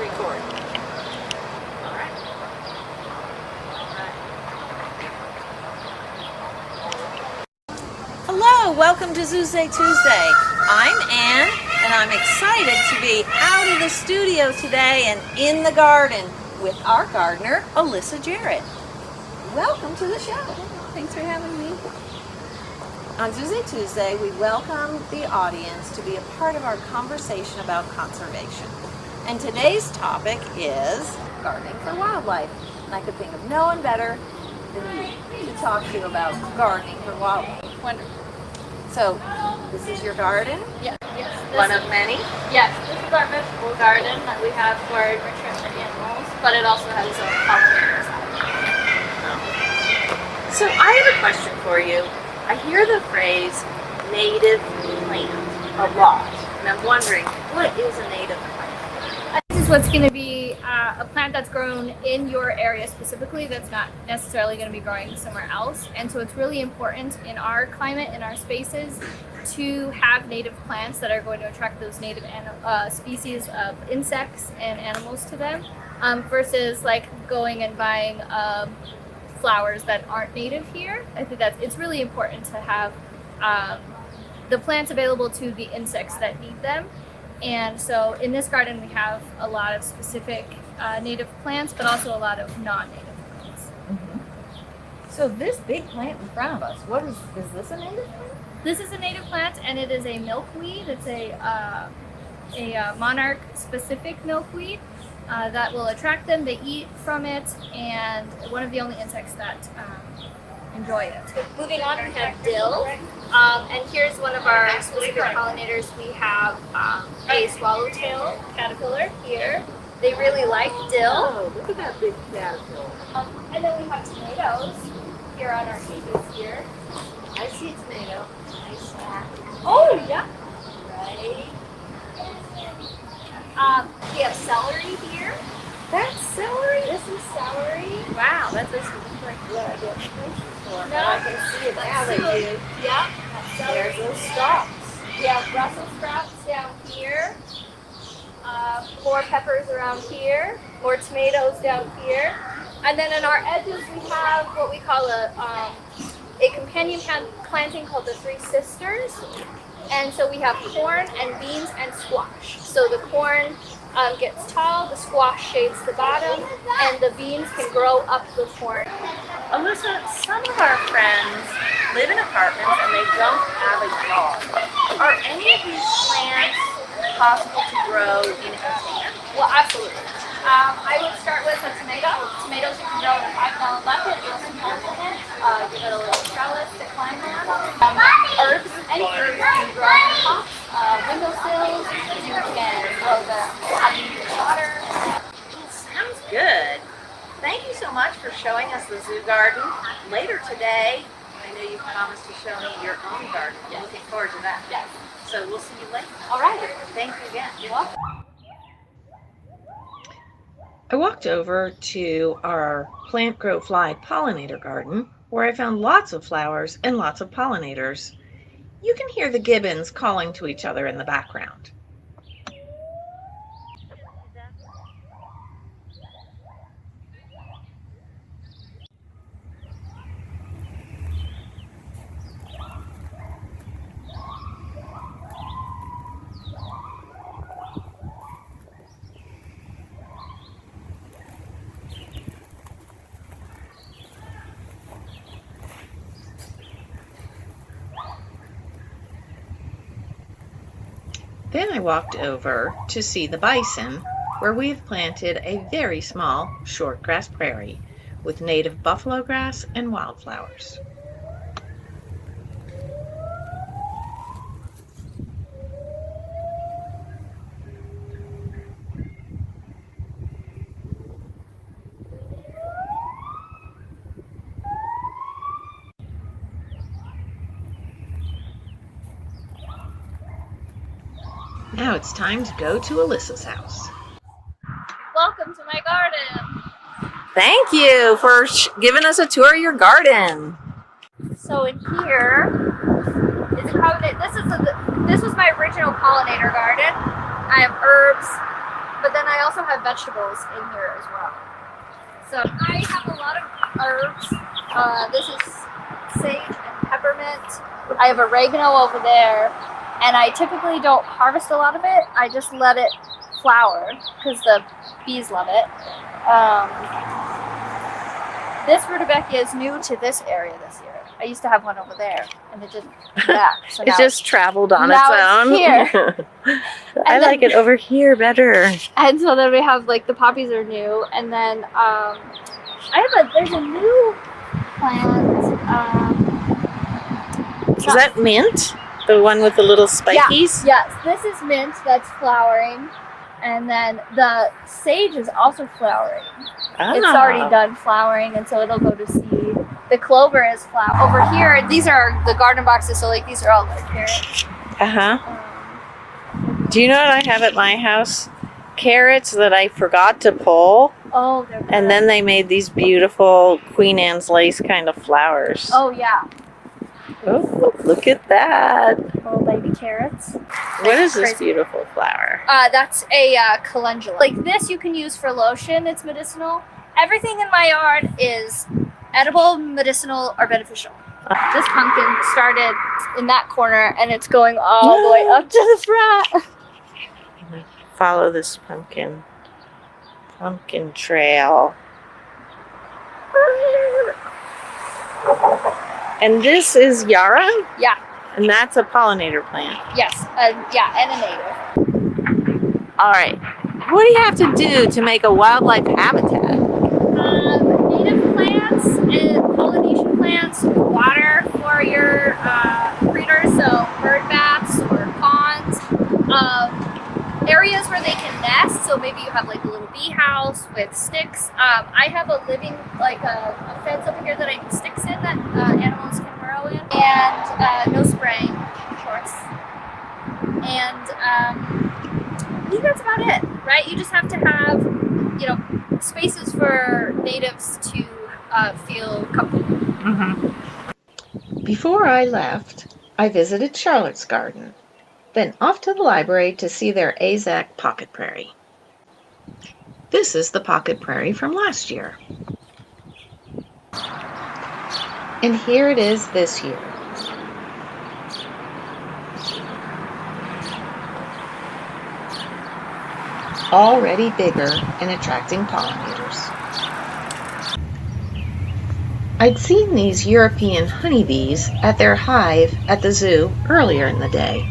record. All right. Hello, welcome to Zoosday Tuesday. I'm Ann, and I'm excited to be out of the studio today and in the garden with our gardener, Alyssa Jarrett. Welcome to the show. Thanks for having me. On Zoosday Tuesday, we welcome the audience to be a part of our conversation about conservation. And today's topic is gardening for wildlife. And I could think of no one better than you to talk to you about gardening for wildlife. Wonderful. So, this is your garden? Yes. One of many? Yes, this is our vegetable garden that we have for enrichment for animals, but it also has pollinators on it. So, I have a question for you. I hear the phrase native plant a lot, and I'm wondering, what is a native plant? This is what's going to be a plant that's grown in your area specifically, that's not necessarily going to be growing somewhere else. And so it's really important in our climate, in our spaces, to have native plants that are going to attract those native species of insects and animals to them, versus like going and buying flowers that aren't native here. I think it's really important to have the plants available to the insects that need them. And so in this garden we have a lot of specific native plants, but also a lot of non-native plants. Mm-hmm. So this big plant in front of us, what is this a native plant? This is a native plant, and it is a milkweed. It's a monarch specific milkweed that will attract them. They eat from it, and one of the only insects that enjoy it. Moving on, we have dill, and here's one of our specific pollinators. We have a swallowtail caterpillar here. They really like dill. Oh, look at that big caterpillar. And then we have tomatoes here on our cages here. I see a tomato. Nice. Oh, yeah. Right. We have celery here. That's celery? This is celery. Wow, that doesn't look like what I get places for. No. I can see it now they do. Yeah, that's celery. There's those stalks. We have Brussels sprouts down here. More peppers around here. More tomatoes down here. And then in our edges we have what we call a companion planting called the Three Sisters. And so we have corn and beans and squash. So the corn gets tall, the squash shades the bottom, and the beans can grow up the corn. Alyssa, some of our friends live in apartments and they don't have a yard. Are any of these plants possible to grow in a container? Well, absolutely. I would start with a tomato. Tomatoes you can grow in a 5-gallon bucket. You'll see holes in it. Give it a little trellis to climb on. Herbs, any herbs you can grow in pots. Windowsills, you can grow them in water. Sounds good. Thank you so much for showing us the zoo garden. Later today, I know you promised to show me your own garden. I'm looking forward to that. Yes. So we'll see you later. All right. Thank you again. You're welcome. I walked over to our plant grow fly pollinator garden where I found lots of flowers and lots of pollinators. You can hear the gibbons calling to each other in the background. Then I walked over to see the bison, where we've planted a very small shortgrass prairie with native buffalo grass and wildflowers. Now it's time to go to Alyssa's house. Welcome to my garden. Thank you for giving us a tour of your garden. So in here is a this was my original pollinator garden. I have herbs, but then I also have vegetables in here as well. So I have a lot of herbs. This is sage and peppermint. I have oregano over there, and I typically don't harvest a lot of it. I just let it flower because the bees love it. This rutabaga is new to this area this year. I used to have one over there, and it didn't come back. So It now just traveled on now its own. it's here. I And like then- it over here better. And so then we have like the poppies are new, and then there's a new plant. Is that mint? The one with the little spikies? Yes, this is mint that's flowering, and then the sage is also flowering. It's already done flowering, and so it'll go to seed. The clover is flower. Over here, these are the garden boxes, so like these are all the carrots. Do you know what I have at my house? Carrots that I forgot to pull, Oh, they're good. and then they made these beautiful Queen Anne's lace kind of flowers. Oh yeah, Oh, look at that. little baby carrots. What is this Crazy. beautiful flower? That's a calendula. Like this, you can use for lotion. It's medicinal. Everything in my yard is edible, medicinal, or beneficial. This pumpkin started in that corner, and it's going all the way up to the front. Follow this pumpkin trail. And this is Yarrow? Yeah. And that's a pollinator plant. Yes. Yeah, and a native. All right. What do you have to do to make a wildlife habitat? Native plants and pollination plants, water for your breeders, so bird baths or ponds, areas where they can nest, so maybe you have like a little bee house with sticks. I have a living, like a fence over here that I put sticks in that animals can burrow in, and no spraying, of course. And I think that's about it, right? You just have to have, spaces for natives to feel comfortable. Mm-hmm. Before I left, I visited Charlotte's garden, then off to the library to see their Azak pocket prairie. This is the pocket prairie from last year. And here it is this year. Already bigger and attracting pollinators. I'd seen these European honeybees at their hive at the zoo earlier in the day.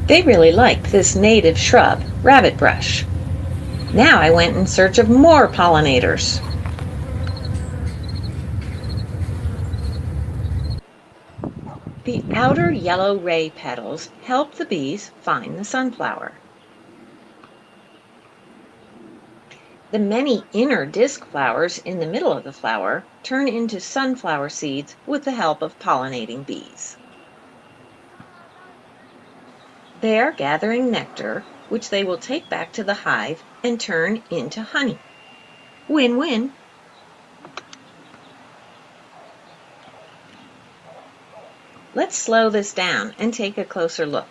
They really liked this native shrub, rabbit brush. Now I went in search of more pollinators. The outer yellow ray petals help the bees find the sunflower. The many inner disc flowers in the middle of the flower turn into sunflower seeds with the help of pollinating bees. They are gathering nectar, which they will take back to the hive and turn into honey. Win-win. Let's slow this down and take a closer look.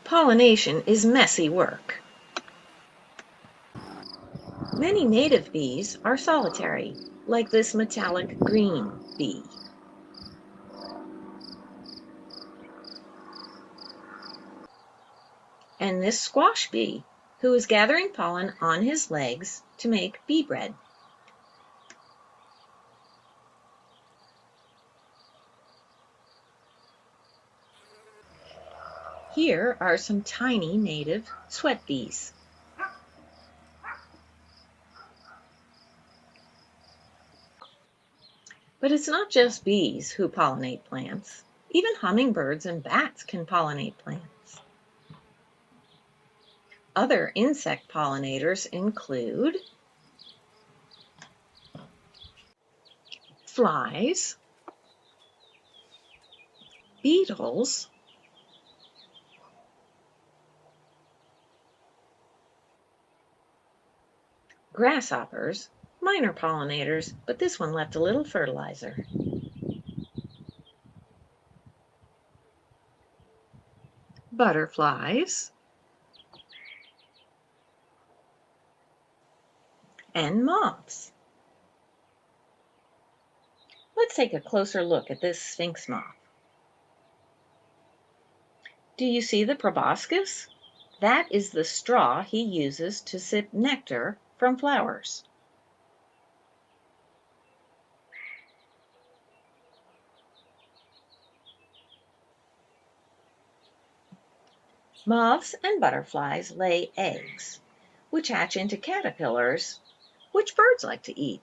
Pollination is messy work. Many native bees are solitary, like this metallic green bee. And this squash bee, who is gathering pollen on his legs to make bee bread. Here are some tiny native sweat bees. But it's not just bees who pollinate plants. Even hummingbirds and bats can pollinate plants. Other insect pollinators include flies, beetles, grasshoppers, Mine are pollinators, but this one left a little fertilizer. Butterflies and moths. Let's take a closer look at this sphinx moth. Do you see the proboscis? That is the straw he uses to sip nectar from flowers. Moths and butterflies lay eggs, which hatch into caterpillars, which birds like to eat.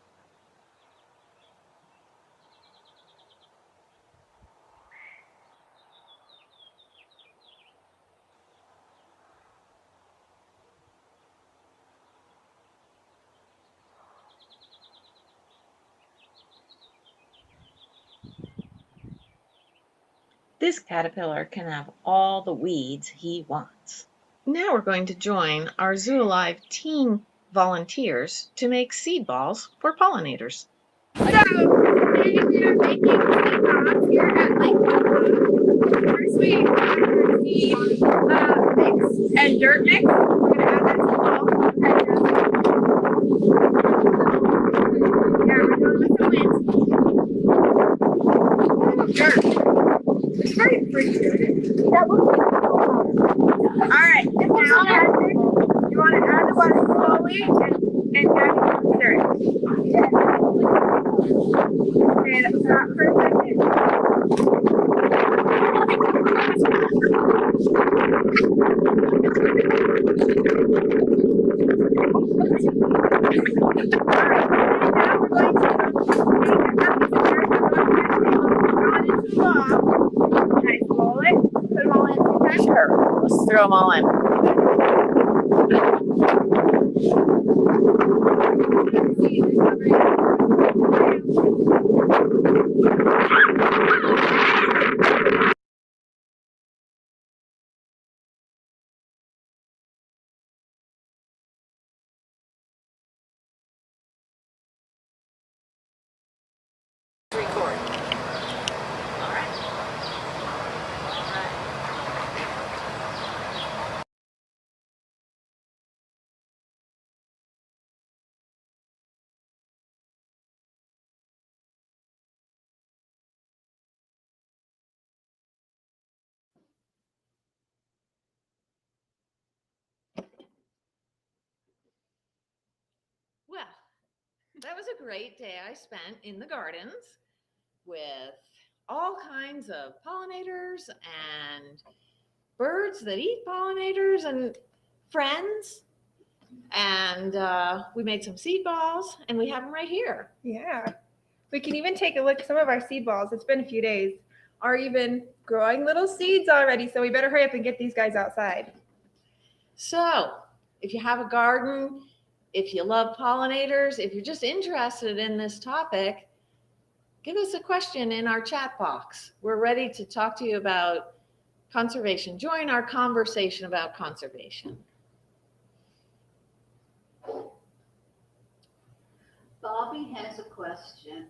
This caterpillar can have all the weeds he wants. Now we're going to join our Zoo Alive teen volunteers to make seed balls for pollinators. So today we are making seed balls here at Lake Papa. First we have seed mix and dirt mix. We're gonna add that to the ball. Yeah, we're going with the wind. Dirt. It's very pretty. That looks all right. Now you want to add the water slowly and add the dirt. And stop for a second. All right. Now we're going to roll it, put them all in. Okay. Sure, let's throw them all in. Record. All right. Well, that was a great day I spent in the gardens with all kinds of pollinators and birds that eat pollinators and friends. And we made some seed balls, and we have them right here. Yeah. We can even take a look at some of our seed balls. It's been a few days. Are even growing little seeds already, so we better hurry up and get these guys outside. So if you have a garden, if you love pollinators, if you're just interested in this topic, give us a question in our chat box. We're ready to talk to you about conservation. Join our conversation about conservation. Bobby has a question.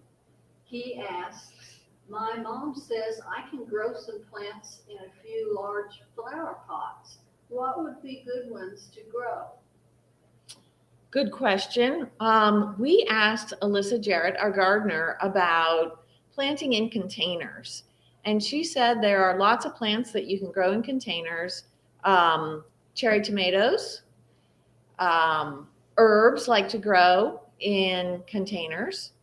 He asks, my mom says I can grow some plants in a few large flower pots. What would be good ones to grow? Good question. We asked Alyssa Jarrett, our gardener, about planting in containers. And she said there are lots of plants that you can grow in containers. Cherry tomatoes, herbs like to grow in containers.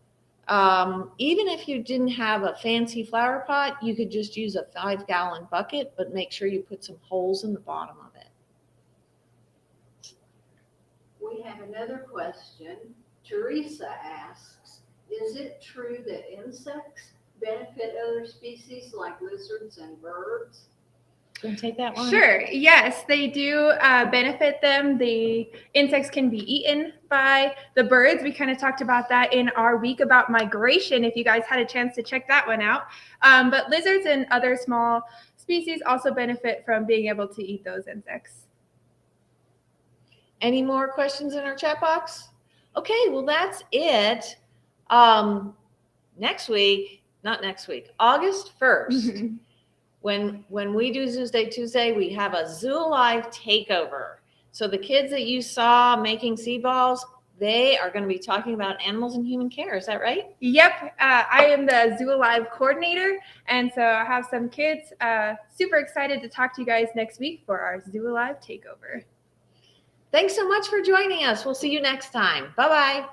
Even if you didn't have a fancy flower pot, you could just use a 5-gallon bucket, but make sure you put some holes in the bottom of it. We have another question. Teresa asks, is it true that insects benefit other species like lizards and birds? You want to take that one? Sure. Yes, they do benefit them. The insects can be eaten by the birds. We kind of talked about that in our week about migration, if you guys had a chance to check that one out. But lizards and other small species also benefit from being able to eat those insects. Any more questions in our chat box? Okay, well, that's it. Next week, not next week, August 1st, when we do Zoosday Tuesday, we have a Zoo Alive takeover. So the kids that you saw making seed balls, they are going to be talking about animals and human care. Is that right? Yep, I am the Zoo Alive coordinator, and so I have some kids super excited to talk to you guys next week for our Zoo Alive takeover. Thanks so much for joining us. We'll see you next time. Bye-bye.